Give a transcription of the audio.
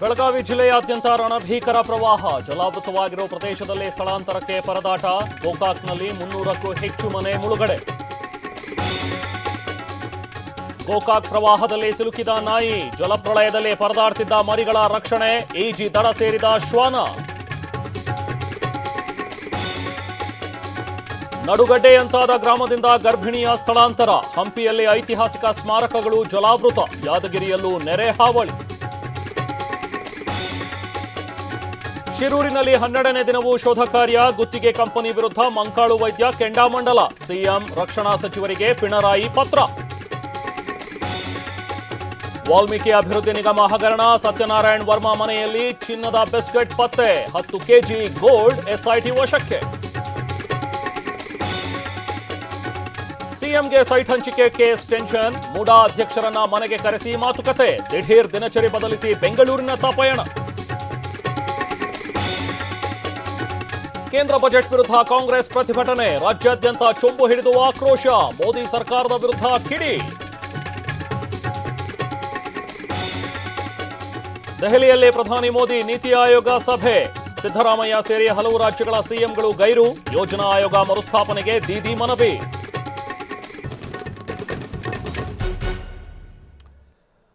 ಬೆಳಗಾವಿ ಜಿಲ್ಲೆಯಾದ್ಯಂತ ರಣಭೀಕರ ಪ್ರವಾಹ. ಜಲಾವೃತವಾಗಿರುವ ಪ್ರದೇಶದಲ್ಲಿ ಸ್ಥಳಾಂತರಕ್ಕೆ ಪರದಾಟ. ಗೋಕಾಕ್ನಲ್ಲಿ 300ಕ್ಕೂ ಹೆಚ್ಚು ಮನೆ ಮುಳುಗಡೆ. ಗೋಕಾಕ್ ಪ್ರವಾಹದಲ್ಲಿ ಸಿಲುಕಿದ ನಾಯಿ. ಜಲಪ್ರಳಯದಲ್ಲಿ ಪರದಾಡ್ತಿದ್ದ ಮರಿಗಳ ರಕ್ಷಣೆ. ಈಜಿ ದಡ ಸೇರಿದ ಶ್ವಾನ. ನಡುಗಡ್ಡೆಯಂತಾದ ಗ್ರಾಮದಿಂದ ಗರ್ಭಿಣಿಯ ಸ್ಥಳಾಂತರ. ಹಂಪಿಯಲ್ಲಿ ಐತಿಹಾಸಿಕ ಸ್ಮಾರಕಗಳು ಜಲಾವೃತ. ಯಾದಗಿರಿಯಲ್ಲೂ ನೆರೆ ಹಾವಳಿ. ಶಿರೂರಿನಲ್ಲಿ 12ನೇ ದಿನವೂ ಶೋಧ ಕಾರ್ಯ. ಗುತ್ತಿಗೆ ಕಂಪನಿ ವಿರುದ್ಧ ಮಂಕಾಳು ವೈದ್ಯ ಕೆಂಡಾಮಂಡಲ. ಸಿಎಂ ರಕ್ಷಣಾ ಸಚಿವರಿಗೆ ಪಿಣರಾಯಿ ಪತ್ರ. ವಾಲ್ಮೀಕಿ ಅಭಿವೃದ್ಧಿ ನಿಗಮ ಹಗರಣ. ಸತ್ಯನಾರಾಯಣ್ ವರ್ಮಾ ಮನೆಯಲ್ಲಿ ಚಿನ್ನದ ಬಿಸ್ಕೆಟ್ ಪತ್ತೆ. 10 ಕೆಜಿ ಗೋಲ್ಡ್ ಎಸ್ಐಟಿ ವಶಕ್ಕೆ. ಸಿಎಂಗೆ ಸೈಟ್ ಹಂಚಿಕೆ ಕೇಸ್ ಟೆನ್ಷನ್. ಮೂಡಾ ಅಧ್ಯಕ್ಷರನ್ನ ಮನೆಗೆ ಕರೆಸಿ ಮಾತುಕತೆ. ದಿಢೀರ್ ದಿನಚರಿ ಬದಲಿಸಿ ಬೆಂಗಳೂರಿನತ್ತ ಪಯಣ. ಕೇಂದ್ರ ಬಜೆಟ್ ವಿರುದ್ಧ ಕಾಂಗ್ರೆಸ್ ಪ್ರತಿಭಟನೆ. ರಾಜ್ಯಾದ್ಯಂತ ಚೊಂಬು ಹಿಡಿದು ಆಕ್ರೋಶ. ಮೋದಿ ಸರ್ಕಾರದ ವಿರುದ್ಧ ಕಿಡಿ. ದೆಹಲಿಯಲ್ಲಿ ಪ್ರಧಾನಿ ಮೋದಿ ನೀತಿ ಆಯೋಗ ಸಭೆ. ಸಿದ್ದರಾಮಯ್ಯ ಸೇರಿ ಹಲವು ರಾಜ್ಯಗಳ ಸಿಎಂಗಳು ಗೈರು. ಯೋಜನಾ ಆಯೋಗ ಮರುಸ್ಥಾಪನೆಗೆ ದೀದಿ ಮನವಿ.